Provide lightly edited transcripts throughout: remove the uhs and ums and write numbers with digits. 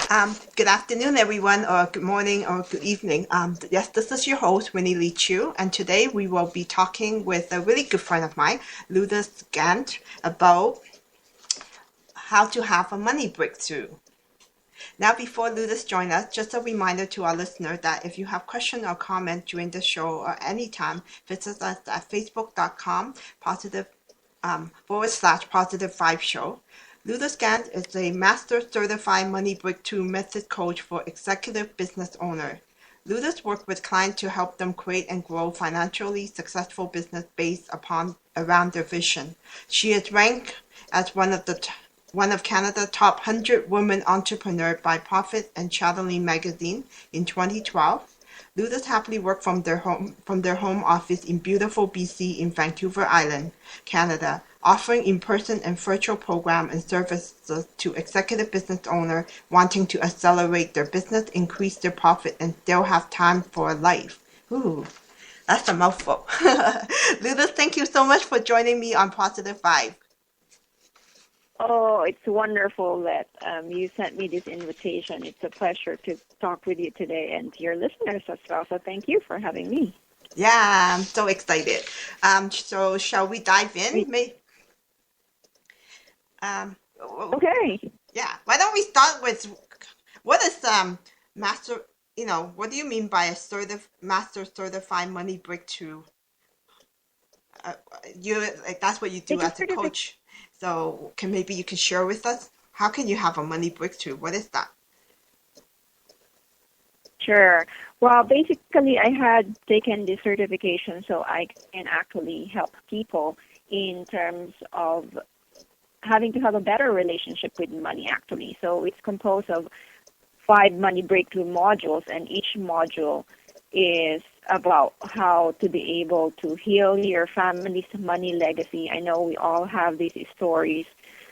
Good afternoon, everyone, or good morning, or good evening. Yes, this is your host, Winnie Lee Chu, and today we will be talking with a really good friend of mine, Ludus Gant, about how to have a money breakthrough. Now, before Ludus joins us, just a reminder to our listener that if you have question or comment during the show or anytime, visit us at facebook.com /positive vibe show. Ludus Gant is a Master Certified Money Breakthrough Method Coach for executive business owners. Ludus works with clients to help them create and grow financially successful business based around their vision. She is ranked as one of Canada's top 100 women entrepreneurs by Profit and Chatelaine magazine in 2012. Ludus happily work from their home office in beautiful BC in Vancouver Island, Canada, offering in-person and virtual program and services to executive business owners wanting to accelerate their business, increase their profit, and still have time for life. Ooh, that's a mouthful. Ludus, thank you so much for joining me on Positive Vibe. Oh, it's wonderful that you sent me this invitation. It's a pleasure to talk with you today and to your listeners as well. So thank you for having me. Yeah, I'm so excited. So shall we dive in? Okay. Yeah. Why don't we start with what is master? What do you mean by a master certified money breakthrough? That's what you do as a coach. So maybe you can share with us, how can you have a money breakthrough? What is that? Sure. Well, basically, I had taken the certification so I can actually help people in terms of having to have a better relationship with money, actually. So it's composed of 5 money breakthrough modules, and each module is about how to be able to heal your family's money legacy. I know we all have these stories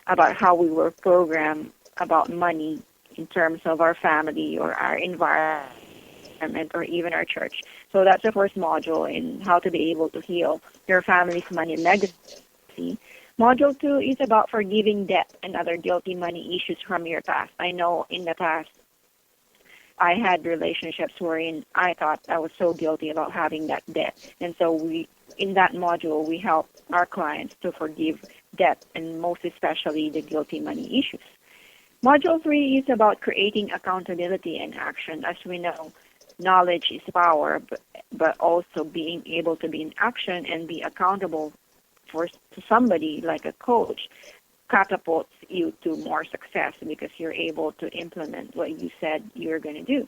about how we were programmed about money in terms of our family or our environment or even our church. So that's the first module in how to be able to heal your family's money legacy. Module 2 is about forgiving debt and other guilty money issues from your past. I know in the past I had relationships wherein I thought I was so guilty about having that debt. And so in that module, we help our clients to forgive debt and most especially the guilty money issues. Module 3 is about creating accountability and action. As we know, knowledge is power, but also being able to be in action and be accountable to somebody like a coach catapults you to more success because you're able to implement what you said you're going to do.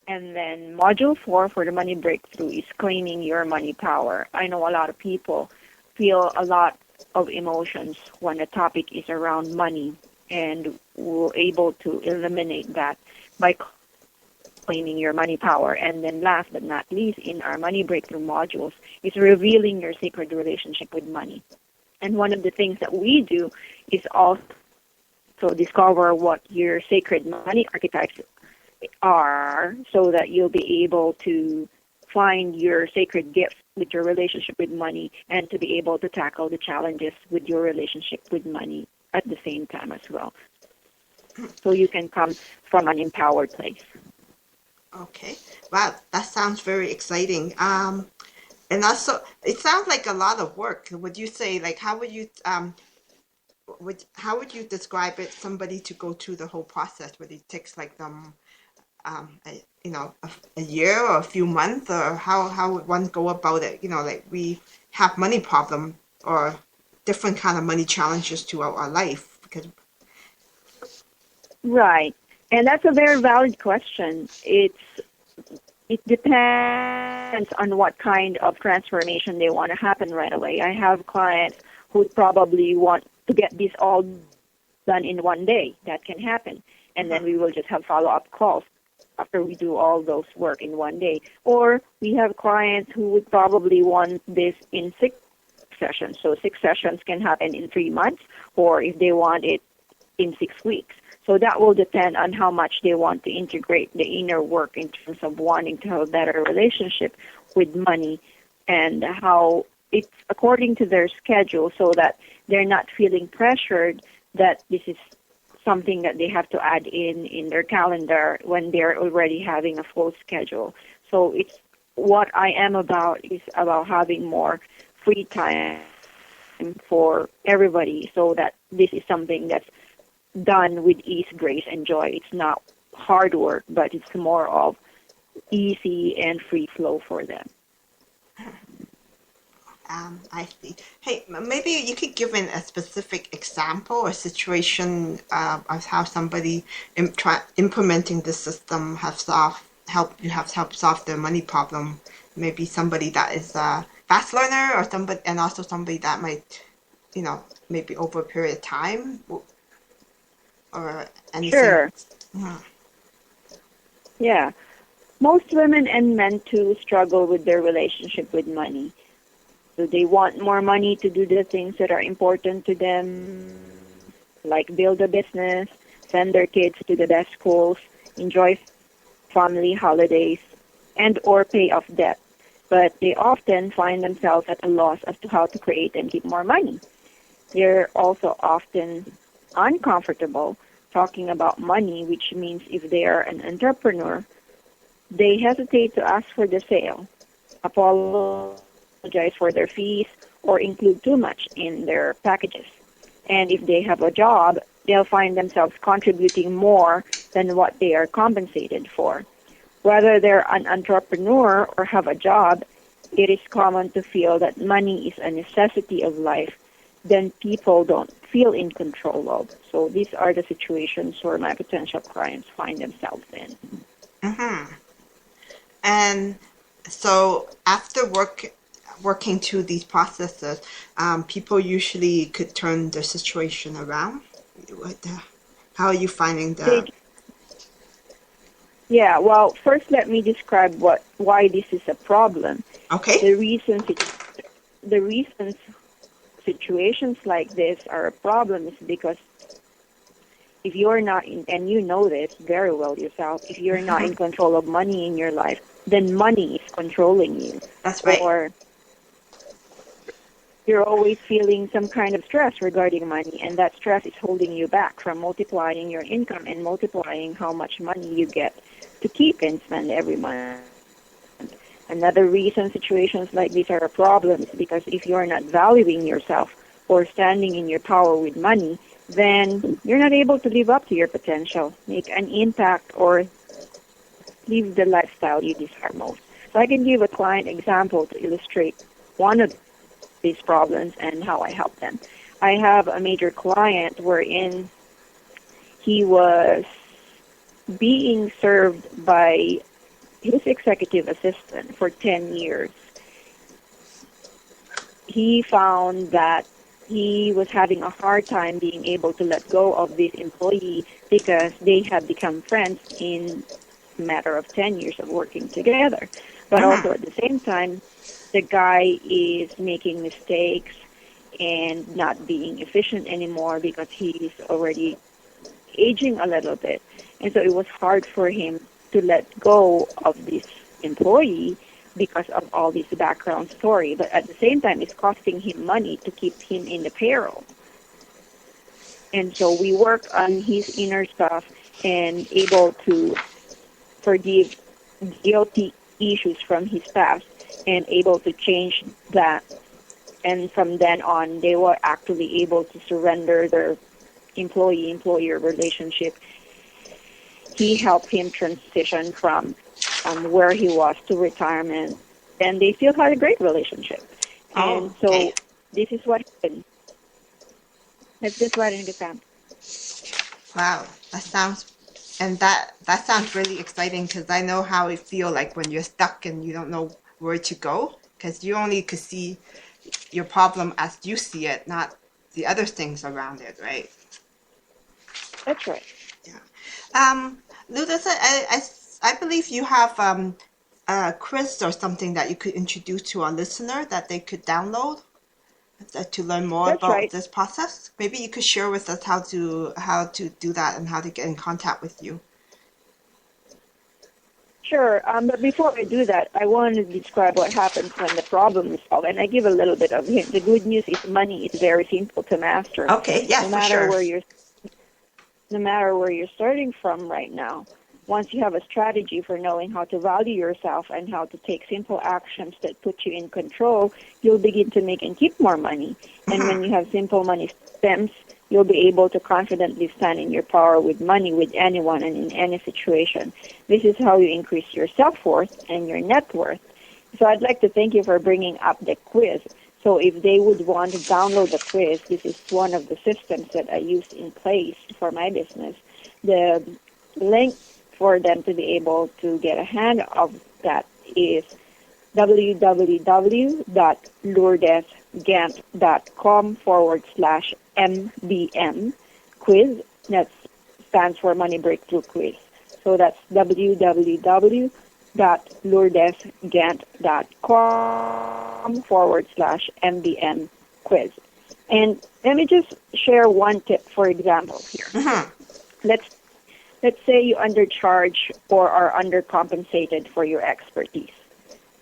And then module 4 for the money breakthrough is claiming your money power. I know a lot of people feel a lot of emotions when the topic is around money, and we're able to eliminate that by claiming your money power. And then last but not least, in our money breakthrough modules is revealing your sacred relationship with money. And one of the things that we do is also discover what your sacred money archetypes are so that you'll be able to find your sacred gifts with your relationship with money and to be able to tackle the challenges with your relationship with money at the same time as well. So you can come from an empowered place. Okay. Wow, that sounds very exciting. And also, it sounds like a lot of work. Would you say, like, how would you describe it? Somebody to go through the whole process, whether it takes like them, a year or a few months, or how would one go about it? Like we have money problem or different kind of money challenges throughout our life. Right, and that's a very valid question. It depends on what kind of transformation they want to happen right away. I have clients who probably want to get this all done in one day. That can happen. And then we will just have follow-up calls after we do all those work in one day. Or we have clients who would probably want this in 6 sessions. So 6 sessions can happen in 3 months, or if they want it in 6 weeks. So that will depend on how much they want to integrate the inner work in terms of wanting to have a better relationship with money and how it's according to their schedule so that they're not feeling pressured that this is something that they have to add in their calendar when they're already having a full schedule. So it's what I am about is about having more free time for everybody, so that this is something that's done with ease, grace, and joy. It's not hard work, but it's more of easy and free flow for them. I see. Hey, maybe you could give an, a specific example or situation of how somebody implementing the system have helped solve their money problem. Maybe somebody that is a fast learner, or somebody, and also somebody that might, maybe over a period of time, or anything. Sure. Yeah. Yeah. Most women and men too struggle with their relationship with money. So they want more money to do the things that are important to them, like build a business, send their kids to the best schools, enjoy family holidays, and or pay off debt. But they often find themselves at a loss as to how to create and keep more money. They're also often uncomfortable talking about money, which means if they are an entrepreneur, they hesitate to ask for the sale, apologize for their fees, or include too much in their packages. And if they have a job, they'll find themselves contributing more than what they are compensated for. Whether they're an entrepreneur or have a job, it is common to feel that money is a necessity of life, then people don't feel in control of. So these are the situations where my potential clients find themselves in. Mm-hmm. And so after working through these processes, people usually could turn their situation around. How are you finding the? Yeah, well, first let me describe why this is a problem. Okay. The reasons situations like this are a problem is because if you're not in, and you know this very well yourself, if you're not in control of money in your life, then money is controlling you. That's right. Or you're always feeling some kind of stress regarding money, and that stress is holding you back from multiplying your income and multiplying how much money you get to keep and spend every month. Another reason situations like these are a problem is because if you're not valuing yourself or standing in your power with money, then you're not able to live up to your potential, make an impact, or live the lifestyle you desire most. So I can give a client example to illustrate one of these problems and how I help them. I have a major client wherein he was being served by his executive assistant for 10 years. He found that he was having a hard time being able to let go of this employee because they had become friends in a matter of 10 years of working together. But also at the same time, the guy is making mistakes and not being efficient anymore because he's already aging a little bit. And so it was hard for him to let go of this employee because of all this background story. But at the same time, it's costing him money to keep him in the payroll. And so we work on his inner stuff and able to forgive guilty issues from his past and able to change that. And from then on, they were actually able to surrender their employee-employer relationship. He helped him transition from where he was to retirement, and they still had a great relationship. And so this is what happened. Let's just write an example. Wow, that sounds really exciting, because I know how it feels like when you're stuck and you don't know where to go, because you only could see your problem as you see it, not the other things around it, right? That's right. Yeah. Ludus, I believe you have a quiz or something that you could introduce to our listener that they could download to learn more about this process. Maybe you could share with us how to do that and how to get in contact with you. Sure, but before I do that, I want to describe what happens when the problem is solved, and I give a little bit of hint. The good news is money is very simple to master. Okay, yes, no matter for sure. where you're. no matter where you're starting from right now. Once you have a strategy for knowing how to value yourself and how to take simple actions that put you in control, you'll begin to make and keep more money. And when you have simple money stems, you'll be able to confidently stand in your power with money, with anyone and in any situation. This is how you increase your self-worth and your net worth. So I'd like to thank you for bringing up the quiz. So if they would want to download the quiz, this is one of the systems that I used in place for my business. The link for them to be able to get a hand of that is www.lourdesgant.com/MBM quiz. That stands for Money Breakthrough Quiz. So that's www.lourdesgant.com/MBM quiz. And let me just share one tip, for example, here. Let's say you undercharge or are undercompensated for your expertise.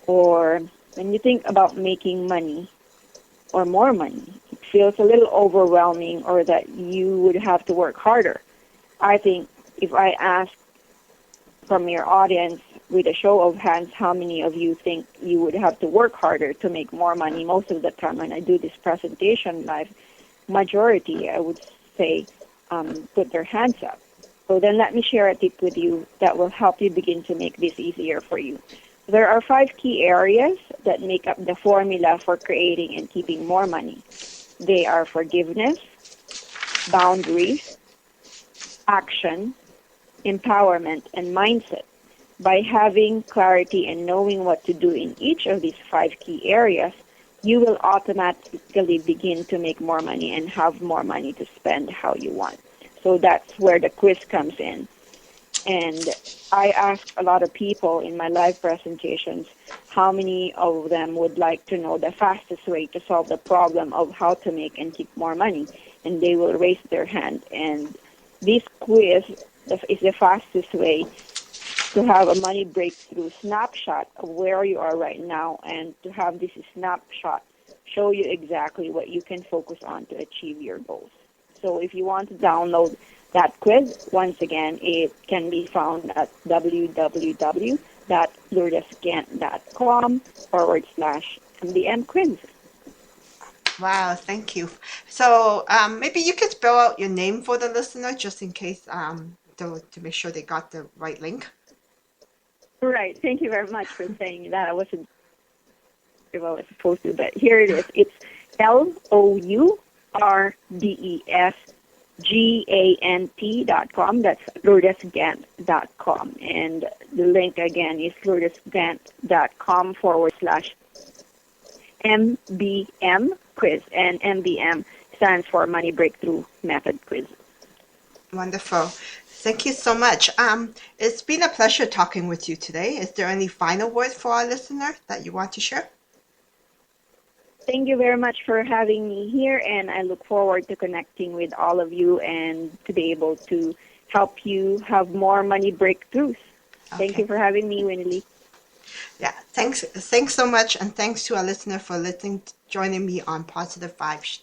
Or when you think about making money or more money, it feels a little overwhelming or that you would have to work harder. I think if I ask from your audience with a show of hands how many of you think you would have to work harder to make more money, most of the time when I do this presentation live, majority, I would say, put their hands up. So then let me share a tip with you that will help you begin to make this easier for you. There are 5 key areas that make up the formula for creating and keeping more money. They are forgiveness, boundaries, action, empowerment, and mindset. By having clarity and knowing what to do in each of these 5 key areas, you will automatically begin to make more money and have more money to spend how you want. So that's where the quiz comes in. And I asked a lot of people in my live presentations how many of them would like to know the fastest way to solve the problem of how to make and keep more money. And they will raise their hand. And this quiz is the fastest way to have a money breakthrough snapshot of where you are right now, and to have this snapshot show you exactly what you can focus on to achieve your goals. So if you want to download that quiz, once again, it can be found at www.lourdesgant.com/MBM quiz. Wow, thank you. So maybe you could spell out your name for the listener just in case to make sure they got the right link. Right. Thank you very much for saying that. I wasn't sure if I was supposed to, but here it is. It's LOURDESGANT.com. That's lourdesgant.com. And the link again is lourdesgant.com/MBM quiz. And MBM stands for Money Breakthrough Method Quiz. Wonderful. Thank you so much. It's been a pleasure talking with you today. Is there any final words for our listener that you want to share? Thank you very much for having me here, and I look forward to connecting with all of you and to be able to help you have more money breakthroughs. Okay. Thank you for having me, Winnie. Yeah, thanks so much, and thanks to our listener for joining me on Positive Vibes.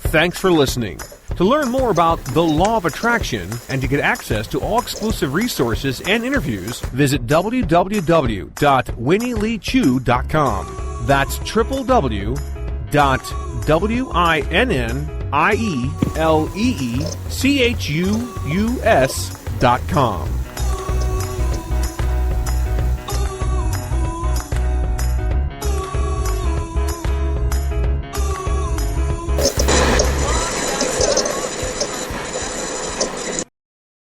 Thanks for listening. To learn more about the Law of Attraction and to get access to all exclusive resources and interviews, visit www.winnieleechew.com. That's www.winnieleecheus.com.